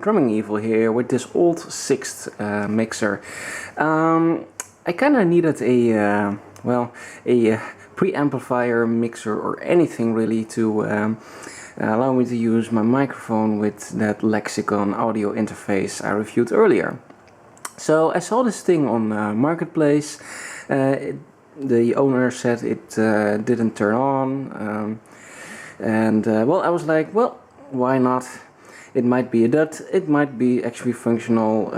Drumming Evil here with this old Sixt mixer. I kinda needed a preamplifier mixer or anything really to allow me to use my microphone with that Lexicon audio interface I reviewed earlier. So I saw this thing on Marketplace. The owner said it didn't turn on, well, I was like, well, why not? It might be a dud, it might be actually functional,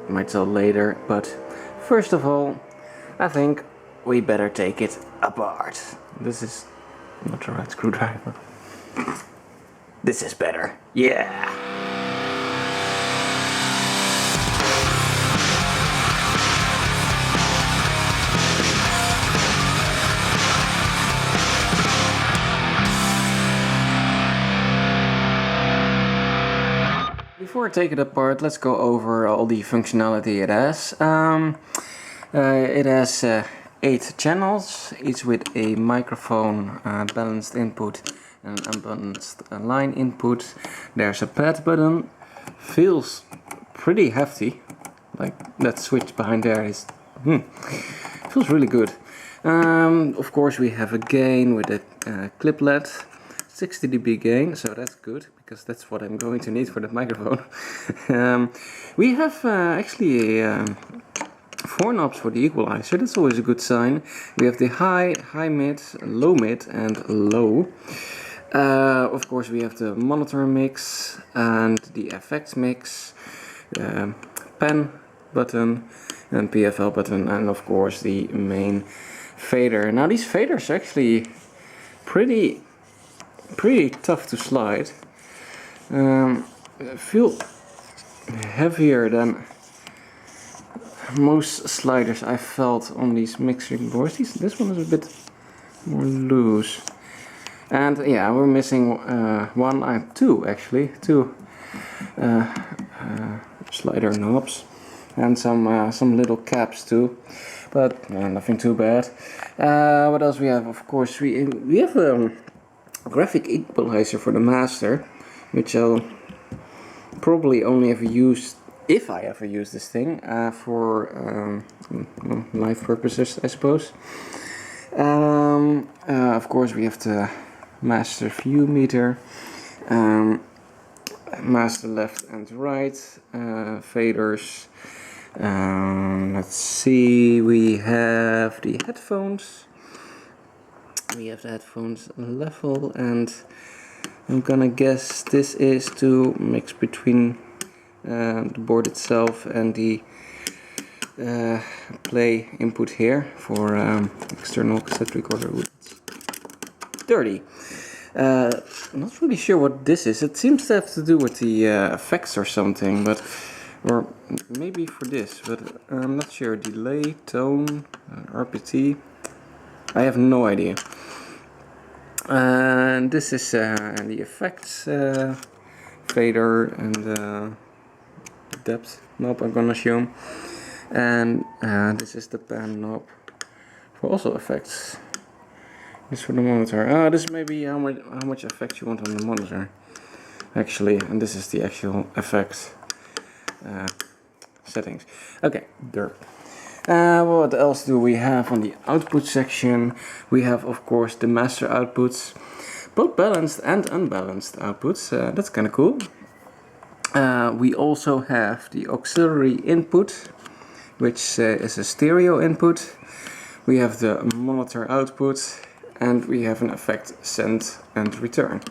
might tell later, but first of all, I think we better take it apart. This is not the right screwdriver. This is better, yeah! Before I take it apart, let's go over all the functionality it has. It has 8 channels, each with a microphone, balanced input and unbalanced line input. There's a pad button, feels pretty hefty, like that switch behind there is, feels really good. Of course we have a gain with a cliplet. 60 dB gain, so that's good, because that's what I'm going to need for that microphone. We have actually 4 knobs for the equalizer, that's always a good sign. We have the high, mid, and low. Of course we have the monitor mix and the effects mix, pen button and PFL button, and of course the main fader. Now these faders are actually pretty tough to slide. Feel heavier than most sliders I felt on these mixing boards. This one is a bit more loose. And yeah, we're missing two slider knobs and some little caps too, but nothing too bad. What else we have? Of course we have graphic equalizer for the master, which I'll probably only ever use, if I ever use this thing, for live purposes, I suppose. Of course we have the master view meter, master left and right, faders. Let's see, we have the headphones. We have the headphones level, and I'm gonna guess this is to mix between the board itself and the play input here for external cassette recorder. Ooh, it's dirty. Not really sure what this is. It seems to have to do with the effects or something, but or maybe for this, but I'm not sure. Delay, tone, RPT. I have no idea. And this is the effects fader and depth knob I'm gonna show. And this is the pan knob for also effects. This for the monitor. This may be how much effects you want on the monitor, actually. And this is the actual effects settings. Okay, derp. What else do we have on the output section? We have, of course, the master outputs, both balanced and unbalanced outputs. That's kind of cool. We also have the auxiliary input, which is a stereo input. We have the monitor output, and we have an effect send and return.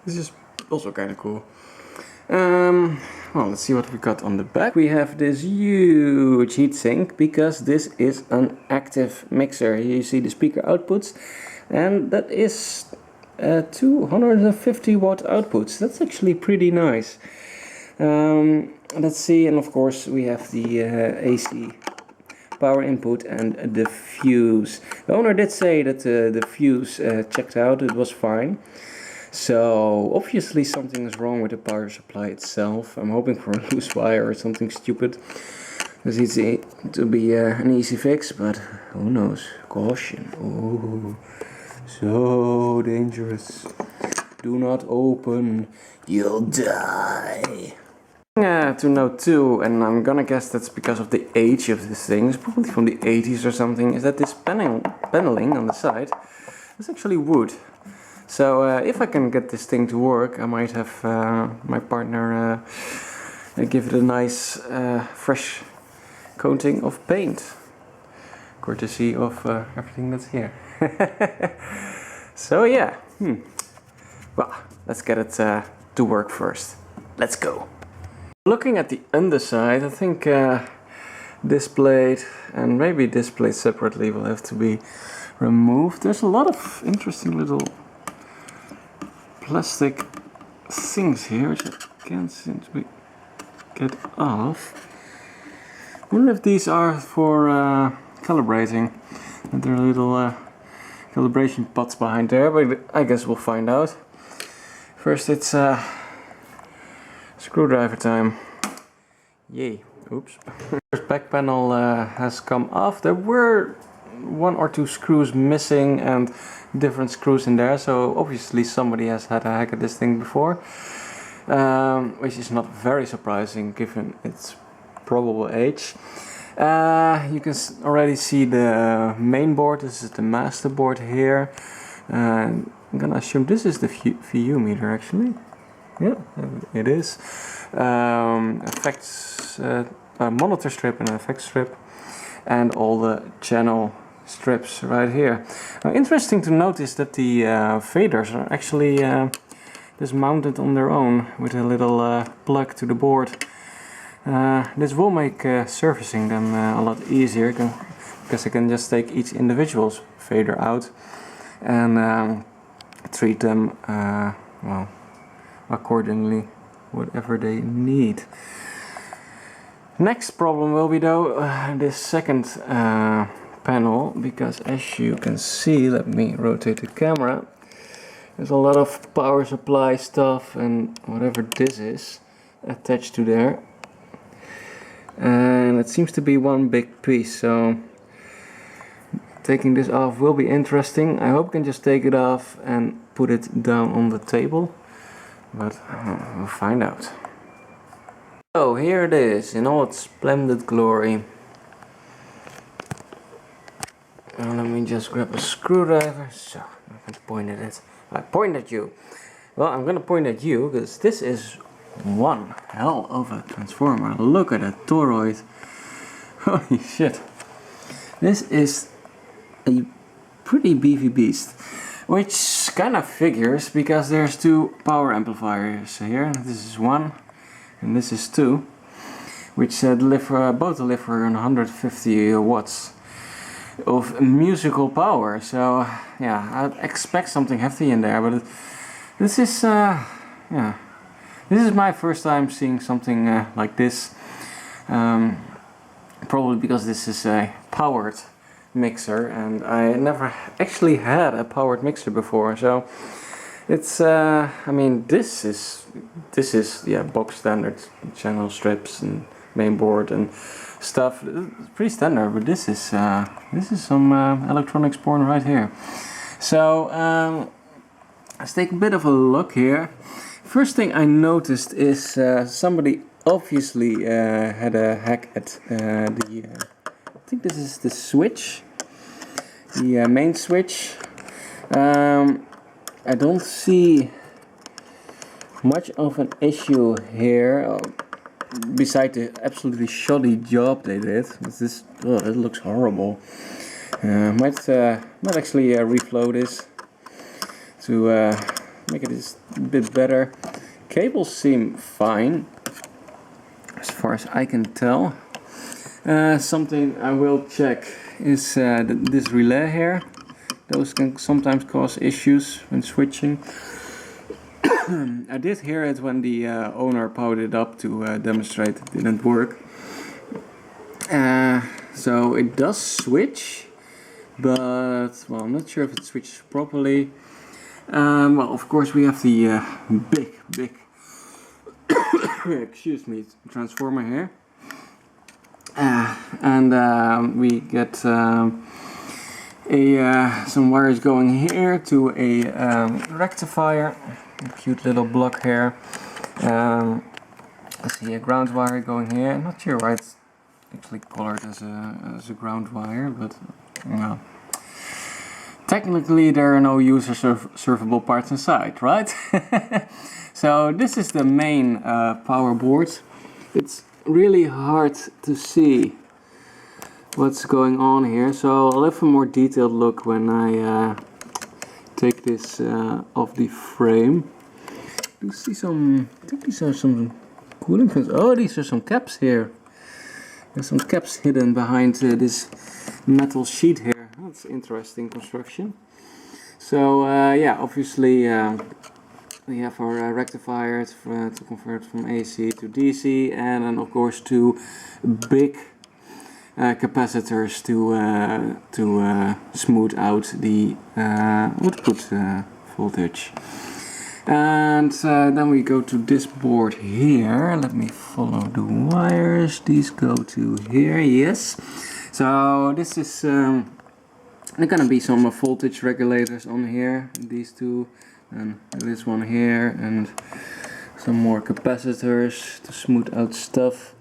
This is also kind of cool. Well, let's see what we got on the back. We have this huge heatsink, because this is an active mixer. Here you see the speaker outputs, and that is 250 watt outputs. That's actually pretty nice. Let's see, and of course we have the AC power input and the fuse. The owner did say that the fuse checked out, it was fine. So obviously something is wrong with the power supply itself. I'm hoping for a loose wire or something stupid. It's easy to be an easy fix, but who knows? Caution. Oh, so dangerous. Do not open, you'll die. to note too, and I'm gonna guess that's because of the age of this thing, it's probably from the 80s or something, is that this paneling on the side is actually wood. So if I can get this thing to work, I might have my partner give it a nice fresh coating of paint, courtesy of everything that's here. So yeah, well, let's get it to work first. Let's go. Looking at the underside, I think this plate and maybe this plate separately will have to be removed. There's a lot of interesting little plastic things here which I can't seem to get off. I wonder if these are for calibrating. And there are little calibration pots behind there, but I guess we'll find out. First it's screwdriver time. Yay. Oops. First back panel has come off. There were 1 or 2 screws missing and different screws in there, so obviously somebody has had a hack at this thing before, which is not very surprising given its probable age. You can already see the main board. This is the master board here. I'm gonna assume this is the VU meter actually. Yeah, it is. Effects, a monitor strip and an effects strip, and all the channel strips right here. Interesting to notice that the faders are actually dismounted on their own with a little plug to the board. This will make servicing them a lot easier because I can just take each individual fader out and treat them well, accordingly, whatever they need. Next problem will be though this second panel, because as you can see, let me rotate the camera, there's a lot of power supply stuff and whatever this is attached to there, and it seems to be one big piece, so taking this off will be interesting. I hope I can just take it off and put it down on the table, but we'll find out. So here it is in all its splendid glory. Now let me just grab a screwdriver. So I can point at it. I point at you. Well, I'm gonna point at you because this is one hell of a transformer. Look at that toroid. Holy shit. This is a pretty beefy beast, which kind of figures because there's 2 power amplifiers here. This is 1 and this is 2, which both deliver 150 watts of musical power. So yeah, I'd expect something hefty in there, but this is yeah, this is my first time seeing something like this. Probably because this is a powered mixer and I never actually had a powered mixer before, so it's I mean this is yeah, box standard channel strips and mainboard and stuff. It's pretty standard, but this is some electronics porn right here. So let's take a bit of a look here. First thing I noticed is somebody obviously had a hack at I think this is the switch, the main switch. I don't see much of an issue here, besides the absolutely shoddy job they did. This, oh, it looks horrible. Might actually reflow this to make it just a bit better. Cables seem fine, as far as I can tell. Something I will check is this relay here. Those can sometimes cause issues when switching. I did hear it when the owner powered it up to demonstrate it didn't work. So it does switch, but well, I'm not sure if it switches properly. Well, of course we have the big excuse me, transformer here, and we get some wires going here to a rectifier, a cute little block here, I see a ground wire going here. I'm not sure why it's actually colored as a ground wire, but well, technically there are no user servable parts inside, right? So this is the main power board. It's really hard to see what's going on here, so I'll have a more detailed look when I take this off the frame. You see some, I think these are some cooling fans. Oh, these are some caps here. There's some caps hidden behind this metal sheet here. That's interesting construction. So yeah, obviously we have our rectifier to convert from AC to DC, and then of course two big capacitors to smooth out the output voltage. And then we go to this board here. Let me follow the wires. These go to here, yes. So this is there are gonna be some voltage regulators on here. These two, and this one here, and some more capacitors to smooth out stuff.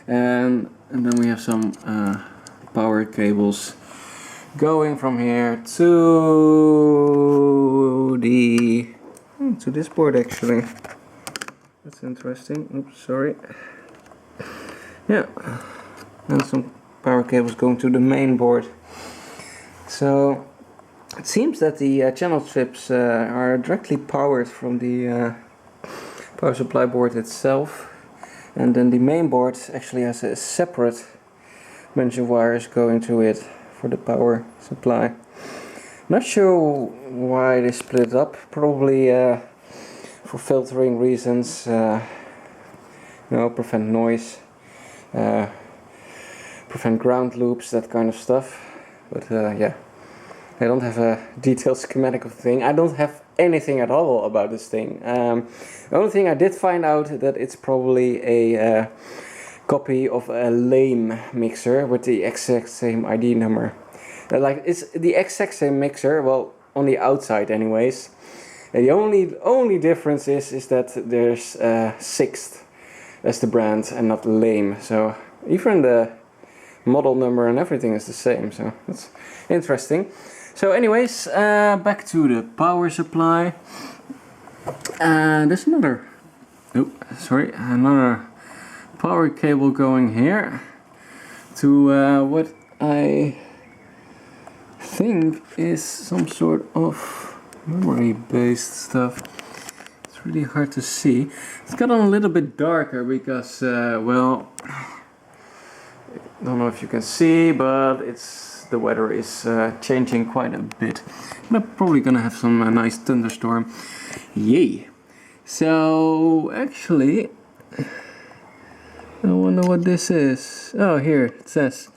And then we have some power cables going from here to this board actually. That's interesting. Oops, sorry. Yeah, and some power cables going to the main board. So it seems that the channel strips are directly powered from the power supply board itself, and then the main board actually has a separate bunch of wires going to it for the power supply. Not sure why they split it up, probably for filtering reasons, prevent noise, prevent ground loops, that kind of stuff. But yeah, I don't have a detailed schematic of the thing. I don't have anything at all about this thing. The only thing I did find out that it's probably a copy of a lame mixer with the exact same ID number. Like, it's the exact same mixer, well, on the outside anyways. The only difference is that there's Sixt as the brand and not lame. So even the model number and everything is the same, so that's interesting. So anyways, back to the power supply. There's another power cable going here to what I think is some sort of memory based stuff. It's really hard to see. It's gotten a little bit darker because well, I don't know if you can see, but the weather is changing quite a bit. We're probably gonna have some nice thunderstorm. Yay! So actually, I wonder what this is. Oh, here it says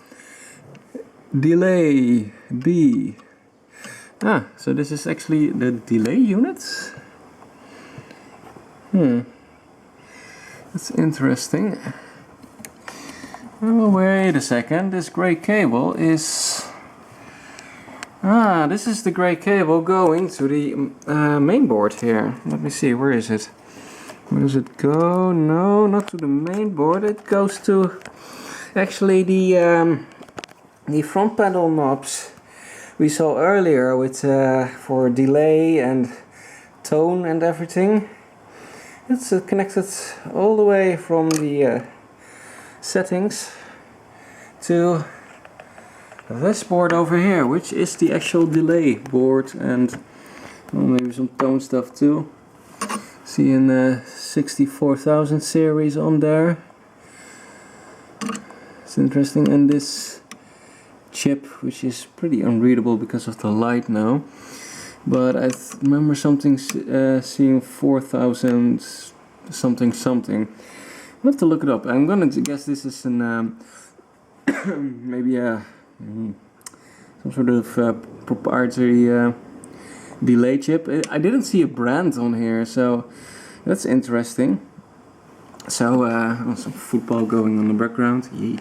delay B. So this is actually the delay units. That's interesting. Oh, wait a second, this gray cable is... this is the gray cable going to the main board here. Let me see, where is it? Where does it go? No, not to the main board. It goes to actually the front panel knobs we saw earlier with for delay and tone and everything. It's connected all the way from the settings to this board over here, which is the actual delay board, and maybe some tone stuff too. Seeing the 64,000 series on there. It's interesting, and this chip, which is pretty unreadable because of the light now, but I remember something seeing 4,000 something. I'll have to look it up. I'm gonna guess this is an maybe some sort of proprietary delay chip. I didn't see a brand on here, so that's interesting. So some football going on the background. Yay.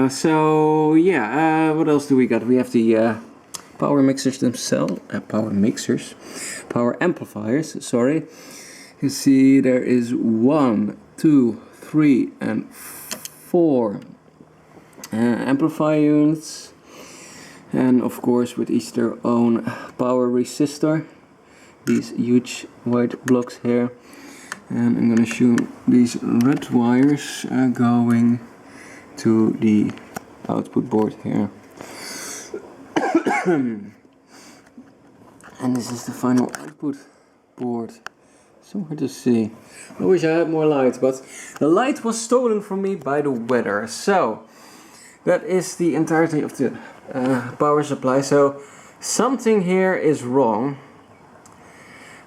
So yeah, what else do we got? We have the power mixers themselves, power amplifiers, sorry. You see there is 1, 2, 3 and 4 amplifier units, and of course with each their own power resistor, these huge white blocks here. And I'm gonna show these red wires going to the output board here. And this is the final output board. So hard to see. I wish I had more light, but the light was stolen from me by the weather. So that is the entirety of the power supply. So something here is wrong.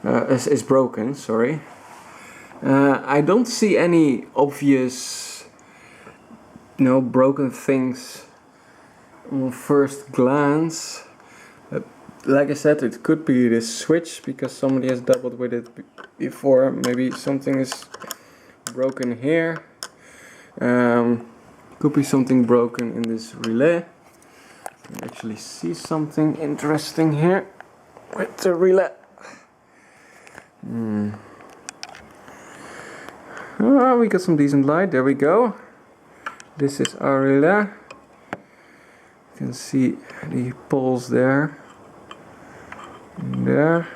Is broken, sorry. I don't see any obvious, broken things on first glance. Like I said, it could be this switch because somebody has doubled with it before. Maybe something is broken here. Could be something broken in this relay. You can actually see something interesting here with the relay. Oh, we got some decent light. There we go. This is our relay. You can see the poles there. There.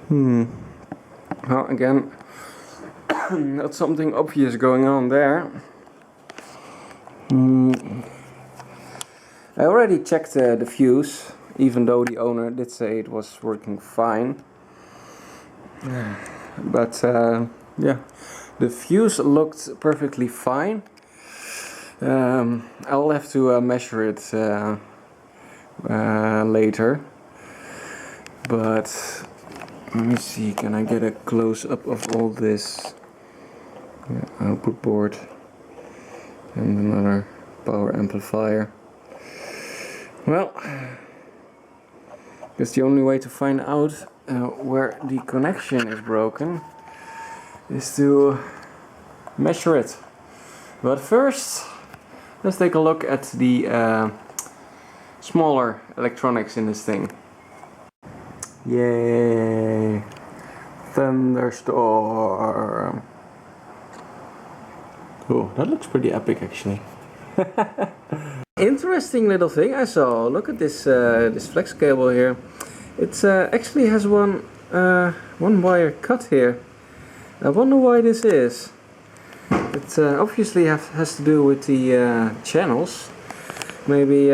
Well, again, not something obvious going on there. I already checked the fuse, even though the owner did say it was working fine. But yeah, the fuse looked perfectly fine. I'll have to measure it later. But let me see, can I get a close up of all this? Output board and another power amplifier. Well, I guess the only way to find out where the connection is broken is to measure it. But first, let's take a look at the smaller electronics in this thing. Yay! Thunderstorm! Oh, that looks pretty epic actually. Interesting little thing I saw. Look at this this flex cable here. It actually has one wire cut here. I wonder why this is. It obviously has to do with the channels. Maybe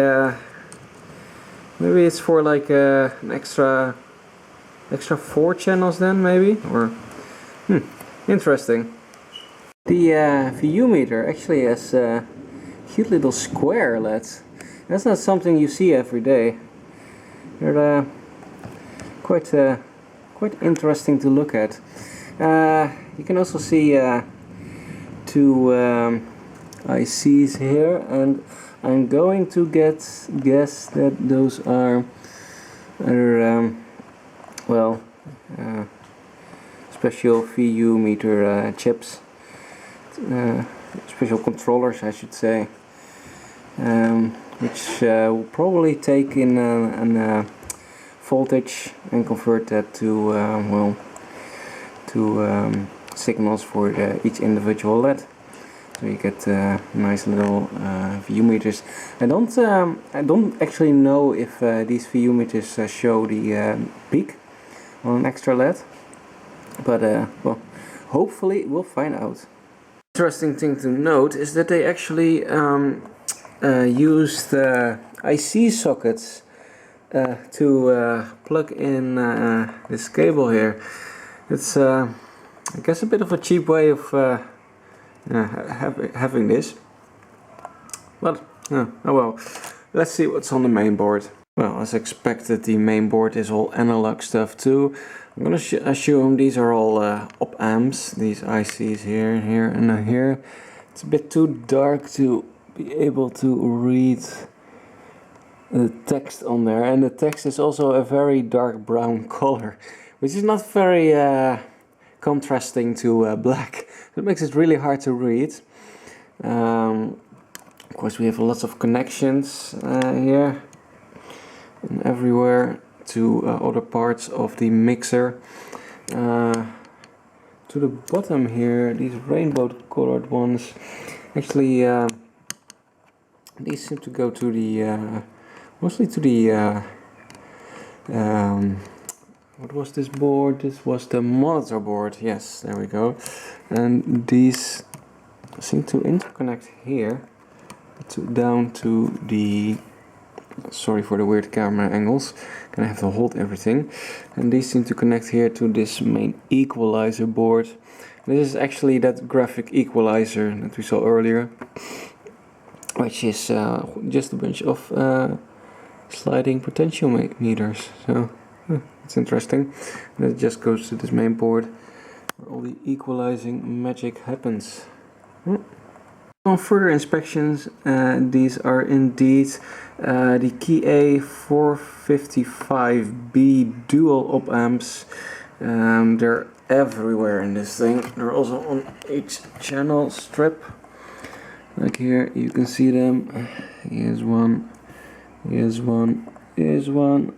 it's for like an extra 4 channels then, maybe, or interesting. The VU meter actually has a cute little square LEDs. That's not something you see every day. They're quite interesting to look at. You can also see 2 ICs here, and I'm going to guess that those are special VU meter chips, special controllers I should say, which will probably take in an voltage and convert that to signals for each individual LED. So you get nice little VU meters. I don't actually know if these VU meters show the peak on an extra LED, but well, hopefully we'll find out. Interesting thing to note is that they actually use the IC sockets to plug in this cable here. It's I guess a bit of a cheap way of having this, but oh well, let's see what's on the main board. Well, as expected, the main board is all analog stuff too. I'm gonna assume these are all op amps, these ICs here, and here. It's a bit too dark to be able to read the text on there, and the text is also a very dark brown color, which is not very contrasting to black. It makes it really hard to read. Of course, we have lots of connections here and everywhere to other parts of the mixer. to the bottom here, these rainbow colored ones, actually these seem to go to the mostly to the what was this board? This was the monitor board. Yes, there we go. And these seem to interconnect here down to the, sorry for the weird camera angles, gonna have to hold everything, and these seem to connect here to this main equalizer board. This is actually that graphic equalizer that we saw earlier, which is just a bunch of sliding potentiometers. So it's interesting. And it just goes to this main board where all the equalizing magic happens. On further inspections, these are indeed the Key A455B dual op amps. They're everywhere in this thing. They're also on each channel strip. Like here, you can see them. Here's one, here's one, here's one,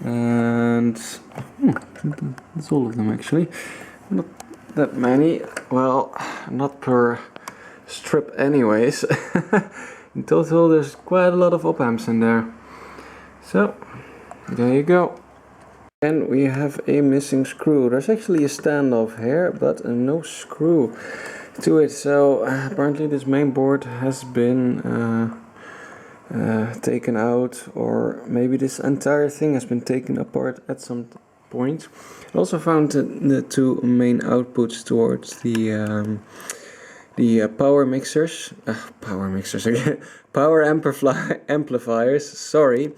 and that's all of them actually. Not that many. Well, not per strip anyways. In total there's quite a lot of op amps in there. So there you go. And we have a missing screw. There's actually a standoff here, but no screw to it. So apparently this main board has been taken out, or maybe this entire thing has been taken apart at some point. I also found the two main outputs towards the power mixers, again, power amplifiers, sorry.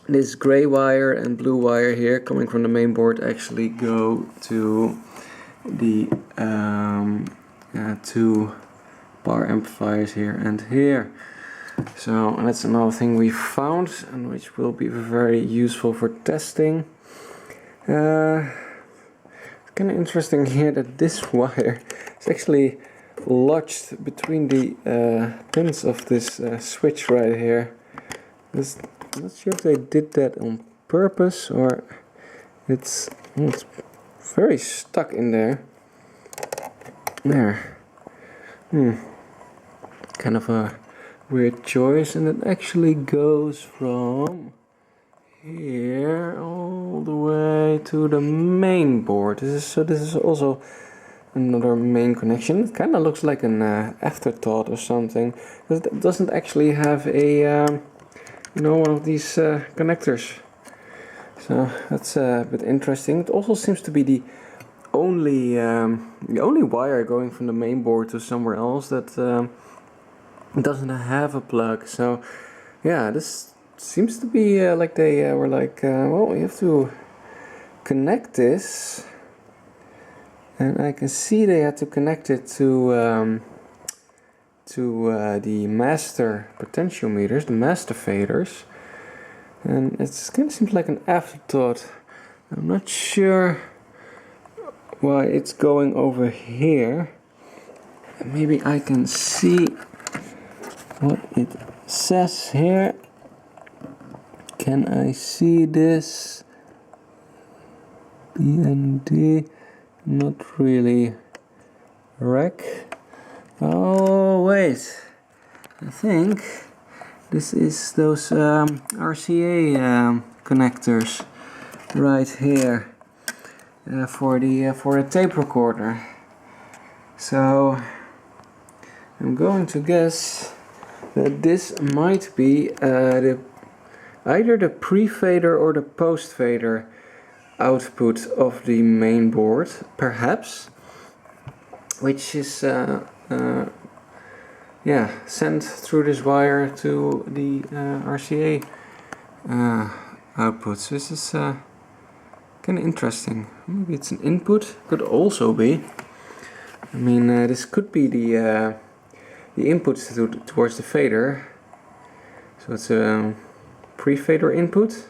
This gray wire and blue wire here coming from the main board actually go to the two power amplifiers here and here. So that's another thing we found, and which will be very useful for testing. It's kind of interesting here that this wire is actually lodged between the pins of this switch right here. I'm not sure if they did that on purpose, or it's very stuck in there. There. Kind of a weird choice, and it actually goes from here all the way to the main board. This is also another main connection. It kind of looks like an afterthought or something, because it doesn't actually have a one of these connectors. So that's a bit interesting. It also seems to be the only wire going from the main board to somewhere else that doesn't have a plug. So yeah, this seems to be like they were like, well, you have to connect this, and I can see they had to connect it to the master potentiometers, the master faders, and it kind of seems like an afterthought. I'm not sure why it's going over here. Maybe I can see what it says here. Can I see this? BND? Not really. Rec. Oh wait, I think this is those RCA connectors right here for a tape recorder. So I'm going to guess that this might be either the pre-fader or the post-fader output of the main board, perhaps, which is sent through this wire to the RCA output. So this is kind of interesting. Maybe it's an input, could also be. I mean, this could be the input towards the fader. So it's a pre-fader input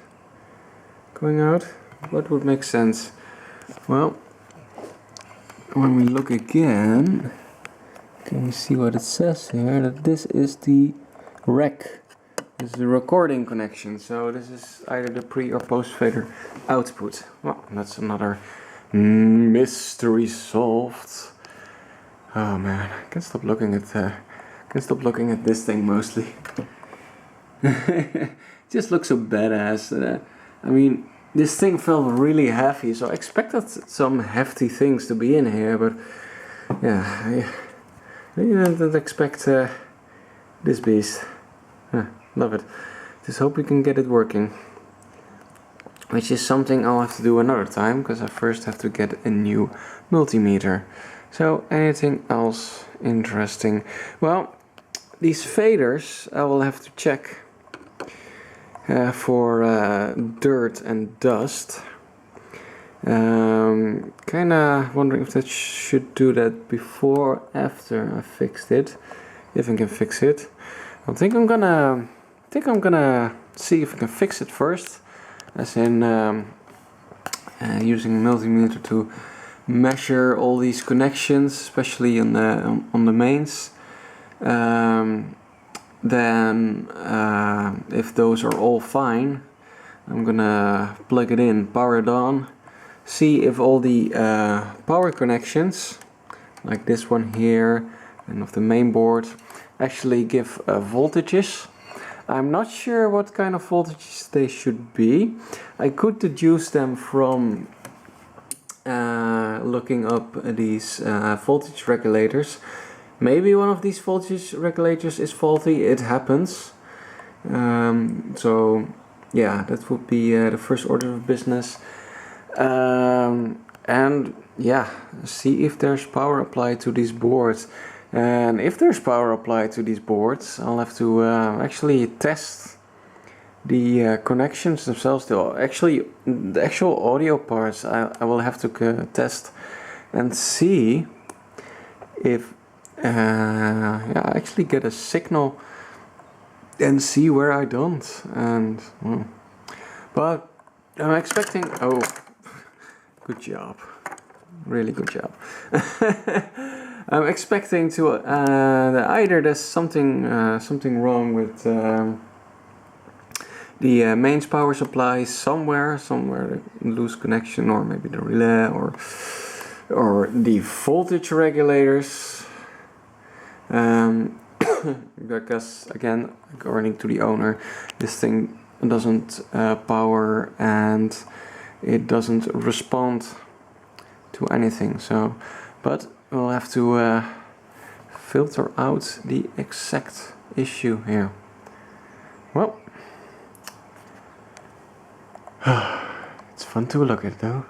going out. What would make sense? Well, when we look again, can we see what it says here? That this is the rec This is the recording connection, so this is either the pre or post fader output. Well, that's another mystery solved. Oh man, I can't stop looking at this thing mostly. It just looks so badass. I mean, this thing felt really heavy, so I expected some hefty things to be in here, but yeah, I didn't expect this beast. Love it. Just hope we can get it working. Which is something I'll have to do another time, because I first have to get a new multimeter. So, anything else interesting? Well, these faders I will have to check for dirt and dust. Kinda wondering if that should do that before or after I fixed it. If I can fix it. I think I'm gonna see if I can fix it first, as in using a multimeter to measure all these connections, especially on the mains. Then if those are all fine, I'm gonna plug it in, power it on, see if all the power connections, like this one here and of the main board, actually give voltages. I'm not sure what kind of voltages they should be. I could deduce them from looking up these voltage regulators. Maybe one of these voltage regulators is faulty, it happens. So yeah, that would be the first order of business. And yeah, see if there's power applied to these boards. And if there's power applied to these boards, I'll have to actually test the connections themselves. The actual audio parts I will have to test and see if I actually get a signal and see where I don't. And but I'm expecting. Oh, good job, really good job. I'm expecting to either there's something wrong with the mains power supply somewhere loose connection, or maybe the relay, or the voltage regulators. Because again, according to the owner, this thing doesn't power and it doesn't respond to anything. So, but we'll have to filter out the exact issue here. Well, it's fun to look at though.